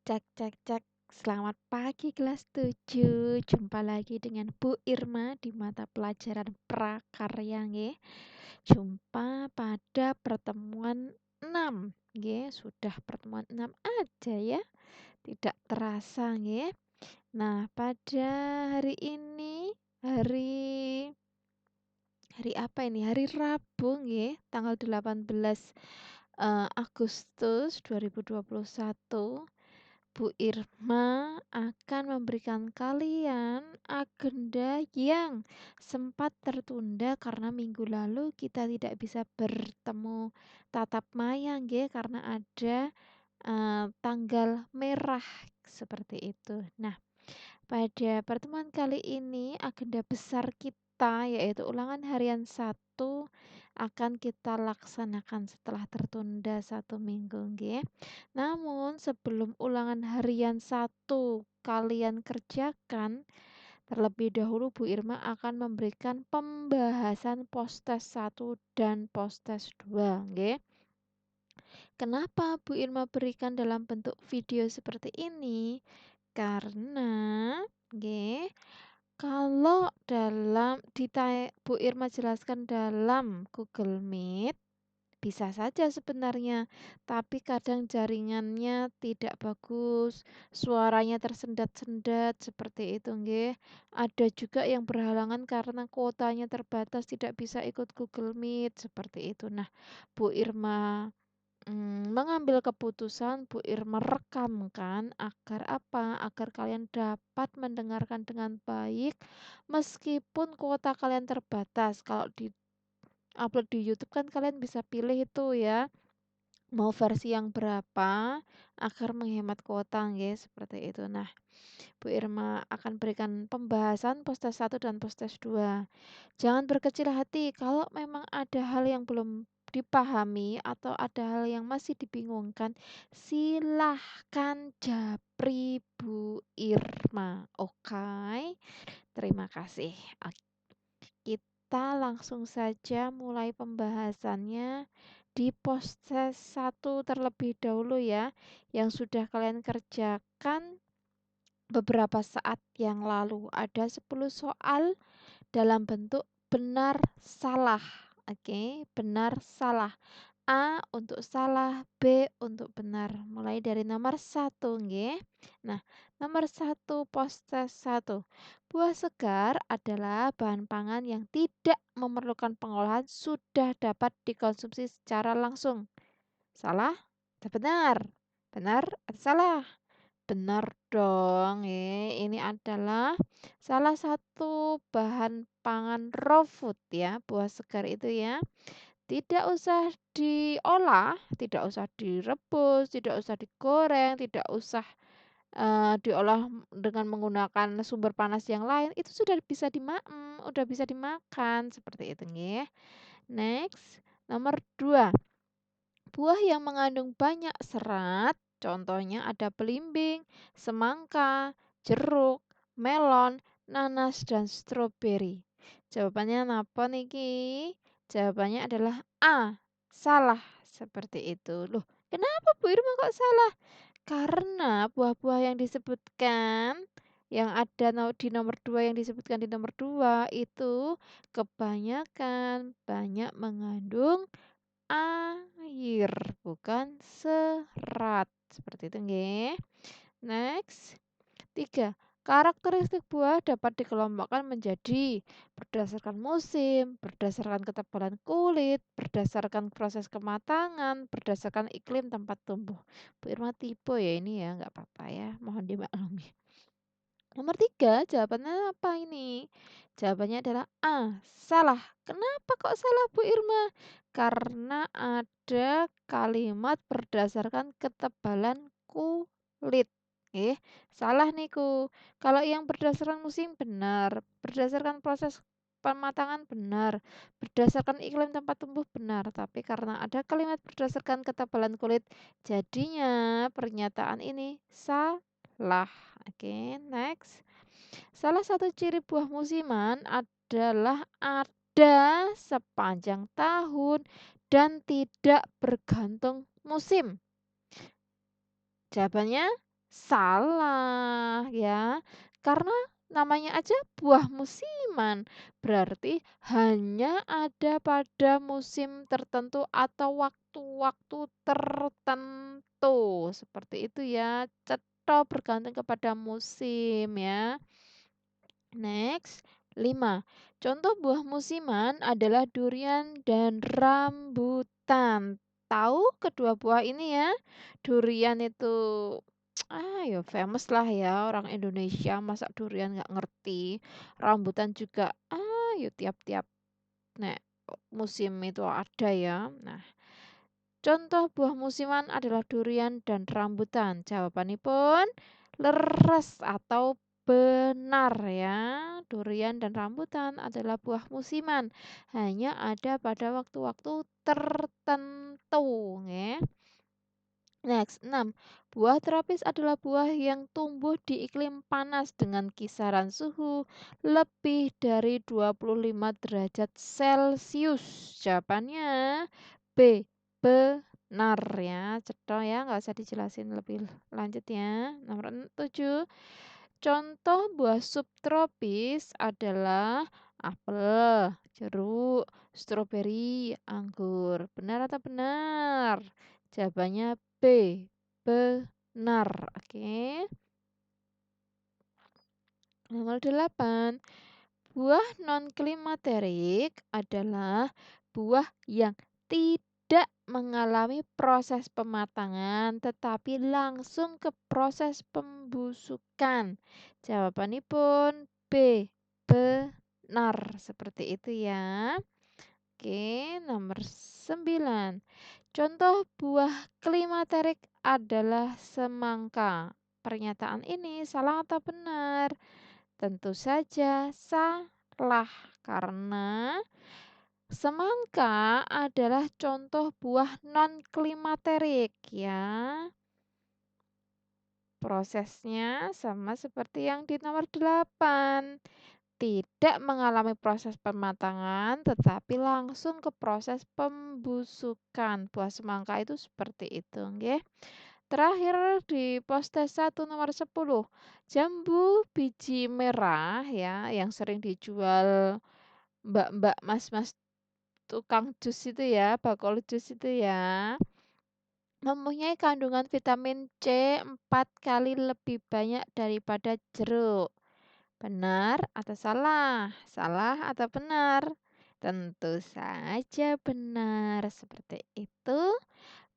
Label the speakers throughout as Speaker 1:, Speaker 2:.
Speaker 1: Cek cek cek. Selamat pagi kelas 7. Jumpa lagi dengan Bu Irma di mata pelajaran prakarya nggih. Jumpa pada pertemuan 6 nggih. Sudah pertemuan 6 aja ya. Tidak terasa nggih. Nah, pada hari ini hari hari apa ini? Hari Rabu nggih, tanggal 18 Agustus 2021. Bu Irma akan memberikan kalian agenda yang sempat tertunda karena minggu lalu kita tidak bisa bertemu tatap maya nggih karena ada tanggal merah seperti itu. Nah, pada pertemuan kali ini agenda besar kita yaitu ulangan harian 1 akan kita laksanakan setelah tertunda 1 minggu nggih. Namun sebelum ulangan harian 1 kalian kerjakan, terlebih dahulu Bu Irma akan memberikan pembahasan postes 1 dan postes 2 nggih. Kenapa Bu Irma berikan dalam bentuk video seperti ini? Karena nggih, kalau dalam Bu Irma jelaskan dalam Google Meet, bisa saja sebenarnya, tapi kadang jaringannya tidak bagus, suaranya tersendat-sendat seperti itu nggih. Ada juga yang berhalangan karena kuotanya terbatas tidak bisa ikut Google Meet seperti itu. Nah, Bu Irma mengambil keputusan, Bu Irma rekamkan agar apa? Agar kalian dapat mendengarkan dengan baik meskipun kuota kalian terbatas. Kalau di-upload di YouTube kan kalian bisa pilih itu ya, mau versi yang berapa agar menghemat kuota nggih, seperti itu. Nah, Bu Irma akan berikan pembahasan postes 1 dan postes 2. Jangan berkecil hati kalau memang ada hal yang belum dipahami atau ada hal yang masih dibingungkan, silahkan japri Bu Irma. Oke, terima kasih. Kita langsung saja mulai pembahasannya di postes 1 terlebih dahulu ya, yang sudah kalian kerjakan beberapa saat yang lalu. Ada 10 soal dalam bentuk benar salah. Oke, benar salah. A untuk salah, B untuk benar. Mulai dari nomor 1 nggih. Nah, nomor 1 postes 1. Buah segar adalah bahan pangan yang tidak memerlukan pengolahan sudah dapat dikonsumsi secara langsung. Salah atau benar? Benar atau salah? Benar dong, ini adalah salah satu bahan pangan raw food ya, buah segar itu ya. Tidak usah diolah, tidak usah direbus, tidak usah digoreng, tidak usah diolah dengan menggunakan sumber panas yang lain, itu udah bisa dimakan seperti itu nggih. Next, nomor 2. Buah yang mengandung banyak serat, contohnya ada belimbing, semangka, jeruk, melon, nanas, dan stroberi. Jawabannya napa niki? Jawabannya adalah A. Salah, seperti itu. Loh, kenapa Bu Irma kok salah? Karena buah-buah yang disebutkan yang ada di nomor 2 yang disebutkan di nomor 2 itu kebanyakan banyak mengandung air, bukan serat. Seperti itu nggih. Next. 3. Karakteristik buah dapat dikelompokkan menjadi berdasarkan musim, berdasarkan ketebalan kulit, berdasarkan proses kematangan, berdasarkan iklim tempat tumbuh. Bu Irma tipe ya ini ya, nggak apa-apa ya, mohon dimaklumi. Nomor 3, jawabannya apa ini? Jawabannya adalah A. Salah. Kenapa kok salah Bu Irma? Karena ada kalimat berdasarkan ketebalan kulit. Salah niku. Kalau yang berdasarkan musim benar, berdasarkan proses pematangan benar, berdasarkan iklim tempat tumbuh benar. Tapi karena ada kalimat berdasarkan ketebalan kulit, jadinya pernyataan ini salah. Oke, next. Salah satu ciri buah musiman adalah ada sepanjang tahun dan tidak bergantung musim. Jawabannya Salah ya, karena namanya aja buah musiman, berarti hanya ada pada musim tertentu atau waktu-waktu tertentu, seperti itu ya. Cetha bergantung kepada musim ya. Next, 5. Contoh buah musiman adalah durian dan rambutan. Tahu kedua buah ini ya? Durian itu ya famous lah ya orang Indonesia, masa durian nggak ngerti. Rambutan juga ya tiap-tiap nek musim itu ada ya. Nah, contoh buah musiman adalah durian dan rambutan. Jawabannya pun leres atau benar ya. Durian dan rambutan adalah buah musiman. Hanya ada pada waktu-waktu tertentu. Ya. Next, 6. Buah tropis adalah buah yang tumbuh di iklim panas dengan kisaran suhu lebih dari 25 derajat Celcius. Jawabannya B. Benar ya. Cetha ya, nggak usah dijelasin lebih lanjut ya. Nomor 7. Contoh buah subtropis adalah apel, jeruk, stroberi, anggur. Benar atau benar? Jawabannya B. Benar. Oke. Nomor 8. Buah non-klimaterik adalah buah yang tidak mengalami proses pematangan tetapi langsung ke proses pembusukan. Jawabannya pun B. Benar. Seperti itu ya. Oke, nomor 9. Contoh buah klimaterik adalah semangka. Pernyataan ini salah atau benar? Tentu saja salah, karena semangka adalah contoh buah non-klimaterik ya. Prosesnya sama seperti yang di nomor 8. Tidak mengalami proses pematangan, tetapi langsung ke proses pembusukan. Buah semangka itu seperti itu, nggih. Terakhir di postes 1 nomor 10, jambu biji merah ya, yang sering dijual mbak-mbak, mas-mas tukang jus itu ya, bakul jus itu ya, mempunyai kandungan vitamin C 4 kali lebih banyak daripada jeruk. Benar atau salah? Salah atau benar? Tentu saja benar. Seperti itu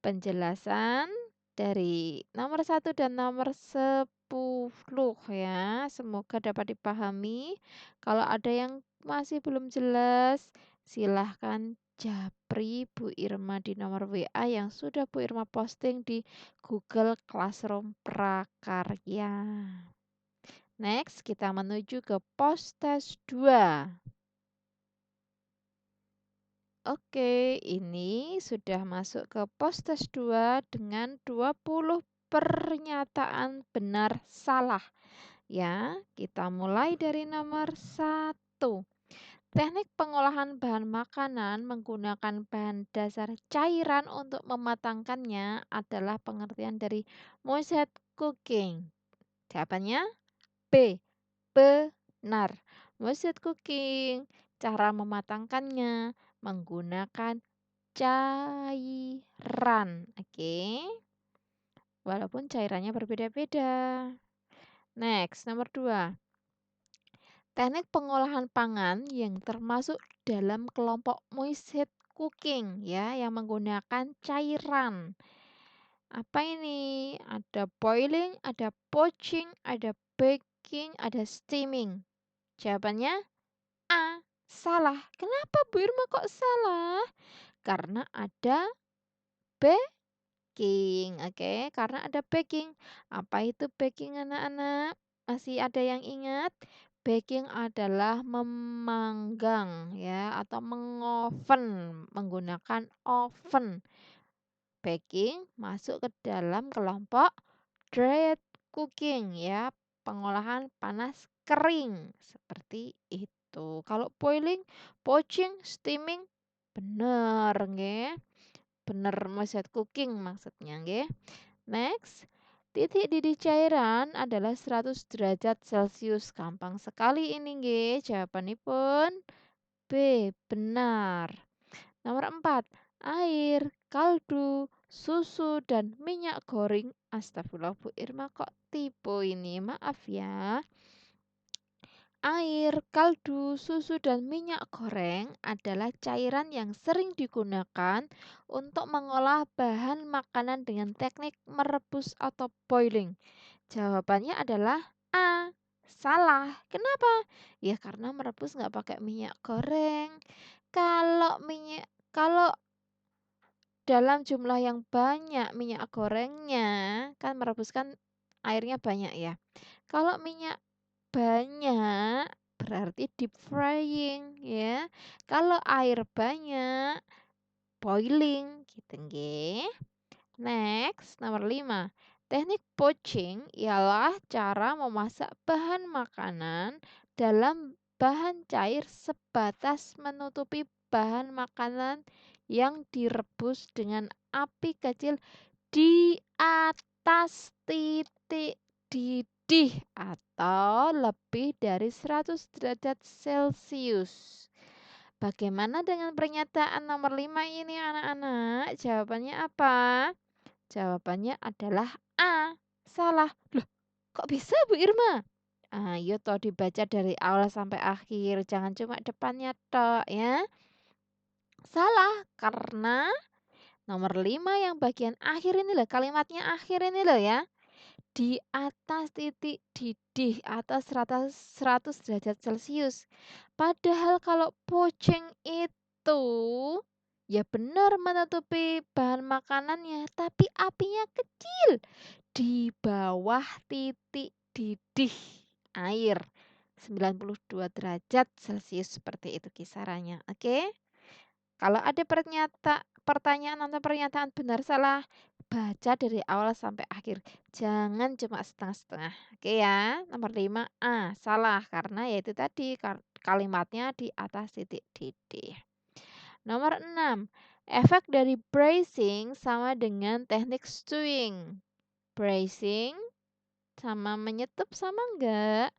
Speaker 1: penjelasan dari nomor 1 dan nomor 10 ya. Semoga dapat dipahami. Kalau ada yang masih belum jelas, silahkan japri Bu Irma di nomor WA yang sudah Bu Irma posting di Google Classroom Prakarya. Next, kita menuju ke postes 2. Oke, ini sudah masuk ke postes 2 dengan 20 pernyataan benar salah. Ya, kita mulai dari nomor 1. Teknik pengolahan bahan makanan menggunakan bahan dasar cairan untuk mematangkannya adalah pengertian dari moisture cooking. Jawabannya B. Benar. Moisture cooking, cara mematangkannya menggunakan cairan. Oke. Walaupun cairannya berbeda-beda. Next, nomor 2. Teknik pengolahan pangan yang termasuk dalam kelompok moisture cooking ya, yang menggunakan cairan. Apa ini? Ada boiling, ada poaching, ada baking, ada steaming. Jawabannya A. Salah. Kenapa Bu Irma kok salah? Karena ada baking. Oke, karena ada baking. Apa itu baking anak-anak? Masih ada yang ingat? Baking adalah memanggang ya atau mengoven menggunakan oven. Baking masuk ke dalam kelompok dried cooking ya, pengolahan panas kering seperti itu. Kalau boiling, poaching, steaming bener nggih. Bener moisture cooking maksudnya nggih. Next, Titik didih cairan adalah 100 derajat Celcius. Gampang sekali ini nggih jawabanipun B, benar. Nomor 4, air, kaldu, susu, dan minyak goreng. Astagfirullah Bu Irma kok tipu ini, maaf ya. Air, kaldu, susu, dan minyak goreng adalah cairan yang sering digunakan untuk mengolah bahan makanan dengan teknik merebus atau boiling. Jawabannya adalah A. Salah. Kenapa? Ya karena merebus nggak pakai minyak goreng. Kalau dalam jumlah yang banyak minyak gorengnya, kan merebus kan airnya banyak ya. Kalau minyak banyak berarti deep frying ya. Kalau air banyak boiling gitu nggih. Next, nomor 5. Teknik poaching ialah cara memasak bahan makanan dalam bahan cair sebatas menutupi bahan makanan yang direbus dengan api kecil di atas titik didih atau lebih dari 100 derajat Celcius. Bagaimana dengan pernyataan nomor 5 ini anak-anak? Jawabannya apa? Jawabannya adalah A. Salah. Loh, kok bisa Bu Irma? Ayo toh dibaca dari awal sampai akhir, jangan cuma depannya tok ya. Salah karena nomor 5 yang bagian akhir ini loh, kalimatnya akhir ini loh ya. Di atas titik didih atas 100 derajat Celcius. Padahal kalau poaching itu ya benar menutupi bahan makanannya, tapi apinya kecil di bawah titik didih air 92 derajat Celcius seperti itu kisarannya. Oke? Kalau ada pertanyaan atau pernyataan benar salah, baca dari awal sampai akhir. Jangan cuma setengah-setengah. Oke ya. Nomor 5 A, salah karena yaitu tadi kalimatnya di atas titik didih. Nomor 6, efek dari bracing sama dengan teknik stewing. Bracing sama menyetup sama enggak?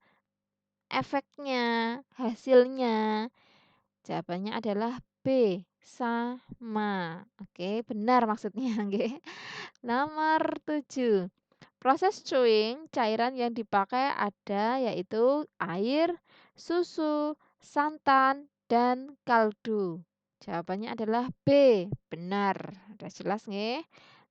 Speaker 1: Efeknya, hasilnya. Jawabannya adalah B, sama. Oke, benar maksudnya nggih. Nomor 7. Proses chewing, cairan yang dipakai ada yaitu air, susu, santan, dan kaldu. Jawabannya adalah B, benar. Udah jelas nggih?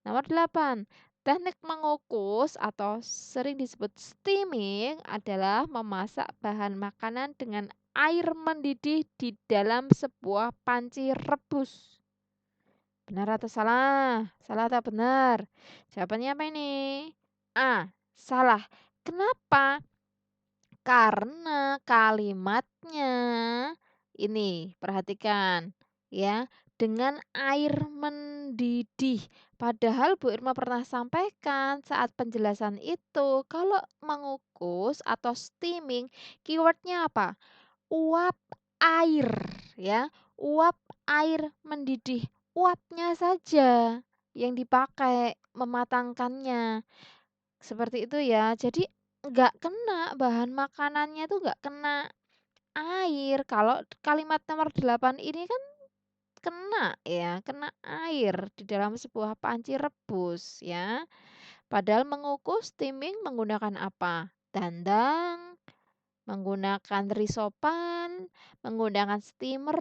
Speaker 1: Nomor 8. Teknik mengukus atau sering disebut steaming adalah memasak bahan makanan dengan air mendidih di dalam sebuah panci rebus. Benar atau salah? Salah atau benar? Jawabannya apa ini? A. Salah. Kenapa? Karena kalimatnya ini perhatikan ya, dengan air mendidih. Padahal Bu Irma pernah sampaikan saat penjelasan itu kalau mengukus atau steaming keywordnya apa? Uap air ya, uap air mendidih. Uapnya saja yang dipakai mematangkannya. Seperti itu ya. Jadi nggak kena bahan makanannya tuh nggak kena air. Kalau kalimat nomor 8 ini kan kena ya, kena air di dalam sebuah panci rebus ya. Padahal mengukus steaming menggunakan apa? Dandang, menggunakan risopan, menggunakan steamer,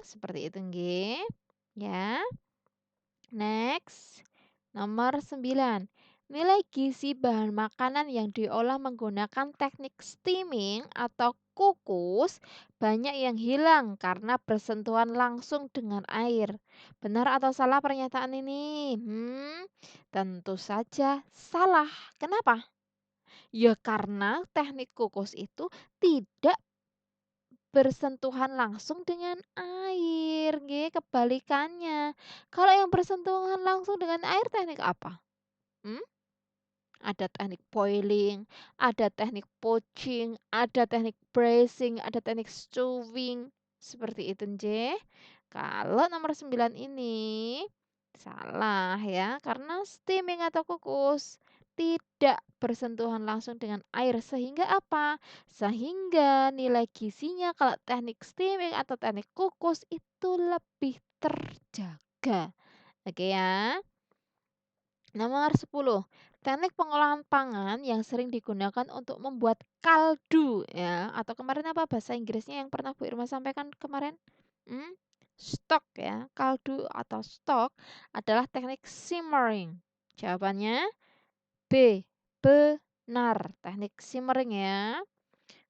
Speaker 1: seperti itu nggih. Ya. Next. Nomor 9. Nilai gizi bahan makanan yang diolah menggunakan teknik steaming atau kukus banyak yang hilang karena bersentuhan langsung dengan air. Benar atau salah pernyataan ini? Tentu saja salah. Kenapa? Ya karena teknik kukus itu tidak bersentuhan langsung dengan air, nggih, kebalikannya. Kalau yang bersentuhan langsung dengan air teknik apa? Hmm? Ada teknik boiling, ada teknik poaching, ada teknik bracing, ada teknik stewing. Seperti itu, nggih. Kalau nomor 9 ini salah ya, karena steaming atau kukus tidak bersentuhan langsung dengan air. Sehingga apa? Sehingga nilai gizinya kalau teknik steaming atau teknik kukus itu lebih terjaga. Oke ya. Nomor 10, teknik pengolahan pangan yang sering digunakan untuk membuat kaldu ya. Atau kemarin apa bahasa Inggrisnya yang pernah Bu Irma sampaikan kemarin? Stok ya. Kaldu atau stok adalah teknik simmering. Jawabannya B. Benar. Teknik simmering ya.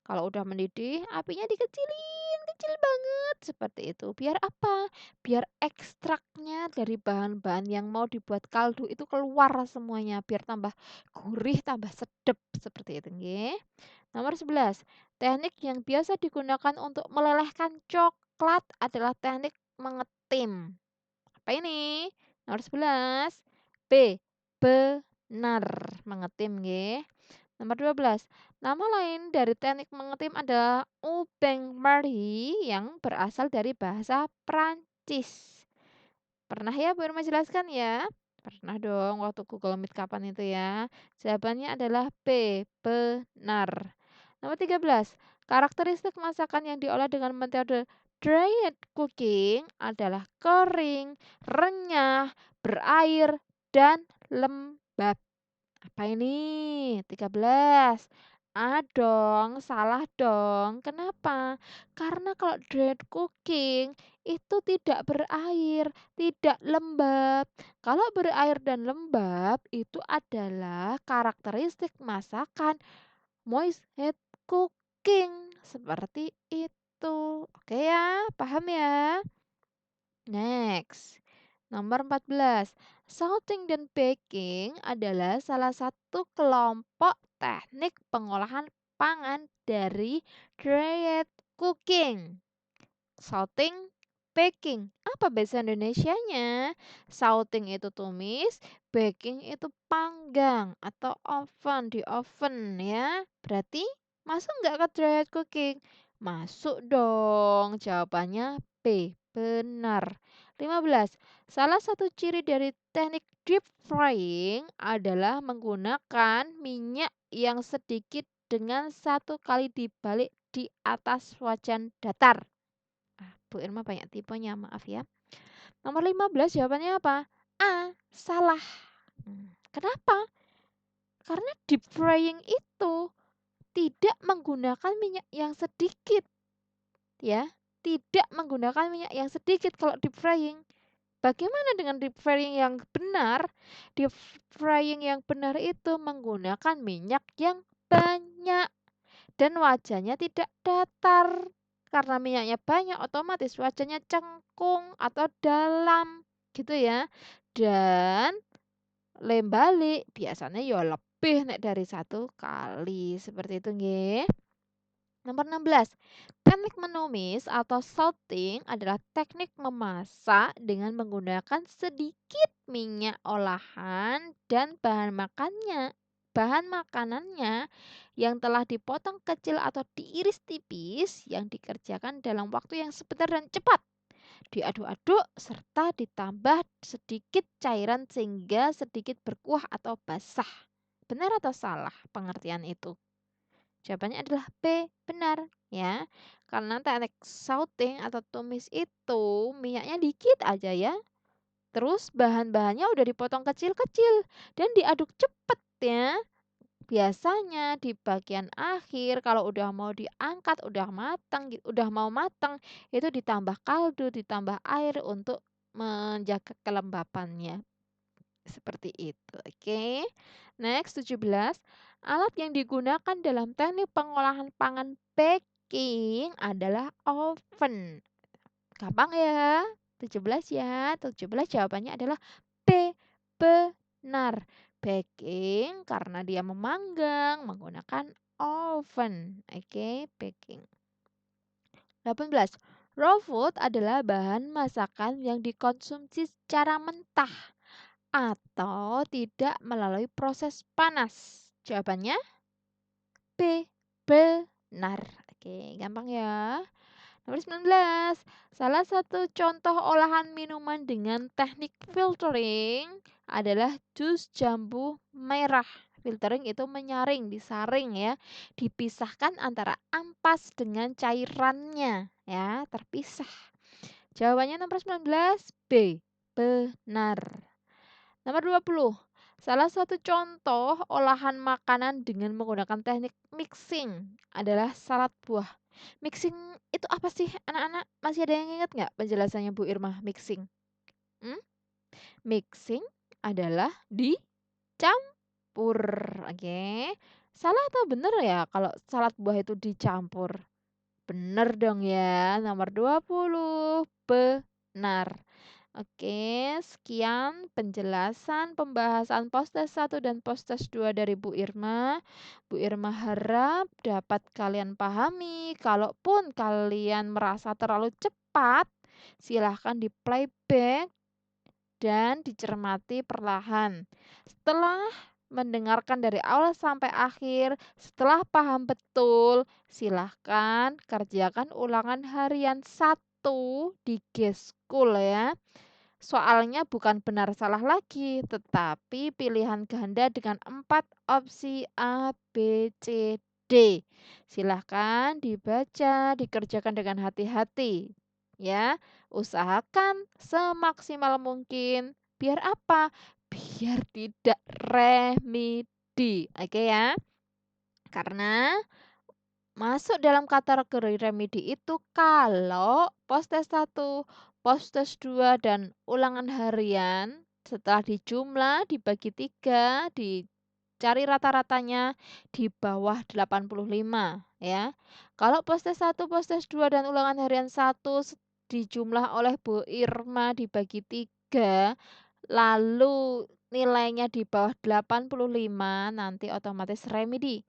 Speaker 1: Kalau udah mendidih, apinya dikecilin, kecil banget seperti itu. Biar apa? Biar ekstraknya dari bahan-bahan yang mau dibuat kaldu itu keluar semuanya, biar tambah gurih, tambah sedap seperti itu, nggih. Nomor 11, teknik yang biasa digunakan untuk melelehkan coklat adalah teknik mengetim. Apa ini? Nomor 11, B. Benar, mengetim, nggih. Nomor 12, nama lain dari teknik mengetim adalah bain-marie yang berasal dari bahasa Prancis. Pernah ya Bu Irma jelaskan ya? Pernah dong waktu Google Meet kapan itu ya? Jawabannya adalah B. Benar. Nomor 13, karakteristik masakan yang diolah dengan metode dried cooking adalah kering, renyah, berair, dan lembab. Apa ini? 13. Dong, salah dong. Kenapa? Karena kalau dried cooking itu tidak berair, tidak lembab. Kalau berair dan lembab itu adalah karakteristik masakan moist head cooking. Seperti itu. Oke ya, paham ya? Next. Nomor 14, salting dan baking adalah salah satu kelompok teknik pengolahan pangan dari dried cooking. Salting, baking. Apa bahasa Indonesianya? Salting itu tumis, baking itu panggang atau di oven ya. Berarti masuk nggak ke dried cooking? Masuk dong. Jawabannya B. Benar. 15. Salah satu ciri dari teknik deep frying adalah menggunakan minyak yang sedikit dengan satu kali dibalik di atas wajan datar. Bu Irma banyak tipenya, maaf ya. Nomor 15 jawabannya apa? A. Salah. Kenapa? Karena deep frying itu tidak menggunakan minyak yang sedikit. Ya, tidak menggunakan minyak yang sedikit kalau deep frying. Bagaimana dengan deep frying yang benar? Deep frying yang benar itu menggunakan minyak yang banyak dan wajannya tidak datar. Karena minyaknya banyak, otomatis wajannya cengkung atau dalam, gitu ya. Dan lem balik biasanya ya lebih nek dari satu kali, seperti itu nggih. Nomor 16, teknik menumis atau salting adalah teknik memasak dengan menggunakan sedikit minyak olahan dan bahan makanannya yang telah dipotong kecil atau diiris tipis yang dikerjakan dalam waktu yang sebentar dan cepat. Diaduk-aduk serta ditambah sedikit cairan sehingga sedikit berkuah atau basah. Benar atau salah pengertian itu? Jawabannya adalah B, benar ya. Karena teknik sauting atau tumis itu minyaknya dikit aja ya. Terus bahan-bahannya udah dipotong kecil-kecil dan diaduk cepet ya. Biasanya di bagian akhir kalau udah mau diangkat, udah matang, udah mau matang, itu ditambah kaldu, ditambah air untuk menjaga kelembapannya. Seperti itu, oke. Next, 17. Alat yang digunakan dalam teknik pengolahan pangan baking adalah oven. Gampang ya? 17 ya. 17 jawabannya adalah B. Benar. Baking karena dia memanggang menggunakan oven. Oke, baking. 18. Raw food adalah bahan masakan yang dikonsumsi secara mentah atau tidak melalui proses panas. Jawabannya B. Benar. Oke, gampang ya. Nomor 19. Salah satu contoh olahan minuman dengan teknik filtering adalah jus jambu merah. Filtering itu menyaring, disaring ya, dipisahkan antara ampas dengan cairannya ya, terpisah. Jawabannya nomor 19 B, benar. Nomor 20. Salah satu contoh olahan makanan dengan menggunakan teknik mixing adalah salad buah. Mixing itu apa sih anak-anak? Masih ada yang ingat nggak penjelasannya Bu Irma mixing? Hmm? Mixing adalah dicampur. Oke. Salah atau benar ya kalau salad buah itu dicampur? Benar dong ya. Nomor 20. Benar. Oke, sekian penjelasan pembahasan postes 1 dan postes 2 dari Bu Irma. Bu Irma harap dapat kalian pahami. Kalaupun kalian merasa terlalu cepat, silahkan di playback dan dicermati perlahan. Setelah mendengarkan dari awal sampai akhir, setelah paham betul, silahkan kerjakan ulangan harian 1 di G-School ya. Soalnya bukan benar salah lagi, tetapi pilihan ganda dengan 4 opsi A, B, C, D. Silahkan dibaca, dikerjakan dengan hati-hati. Ya, usahakan semaksimal mungkin. Biar apa? Biar tidak remedi. Oke ya. Karena masuk dalam kategori remedi itu kalau postes 1, postes 2, dan ulangan harian setelah dijumlah dibagi 3, dicari rata-ratanya di bawah 85 ya. Kalau postes 1, postes 2, dan ulangan harian 1 dijumlah oleh Bu Irma dibagi 3, lalu nilainya di bawah 85, nanti otomatis remedi.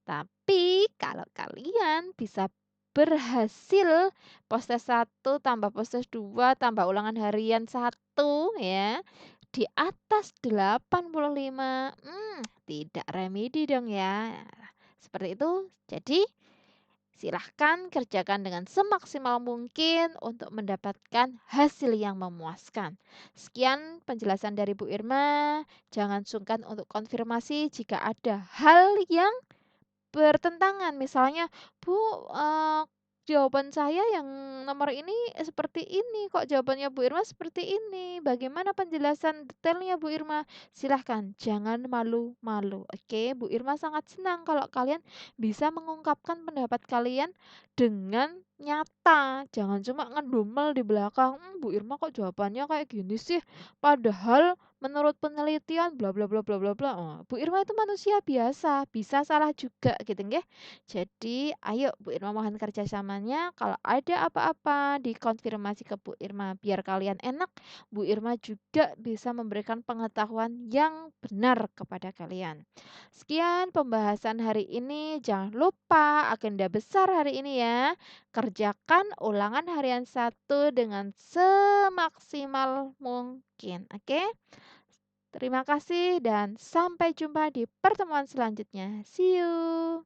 Speaker 1: Tapi kalau kalian bisa berhasil postes 1 tambah postes 2 tambah ulangan harian 1 ya, di atas 85, tidak remedi dong ya. Seperti itu. Jadi silahkan kerjakan dengan semaksimal mungkin untuk mendapatkan hasil yang memuaskan. Sekian penjelasan dari Bu Irma. Jangan sungkan untuk konfirmasi jika ada hal yang bertentangan. Misalnya, "Bu, jawaban saya yang nomor ini seperti ini, kok jawabannya Bu Irma seperti ini. Bagaimana penjelasan detailnya Bu Irma?" Silahkan, jangan malu-malu, oke? Bu Irma sangat senang kalau kalian bisa mengungkapkan pendapat kalian dengan nyata. Jangan cuma ngedumel di belakang, Bu Irma kok jawabannya kayak gini sih, padahal menurut penelitian bla bla bla bla bla bla." Oh, Bu Irma itu manusia biasa, bisa salah juga gitu nggih. Jadi ayo Bu Irma mohon kerjasamanya, kalau ada apa-apa dikonfirmasi ke Bu Irma biar kalian enak, Bu Irma juga bisa memberikan pengetahuan yang benar kepada kalian. Sekian pembahasan hari ini, jangan lupa agenda besar hari ini ya. Kerjakan ulangan harian 1 dengan semaksimal mungkin, oke? Terima kasih dan sampai jumpa di pertemuan selanjutnya. See you.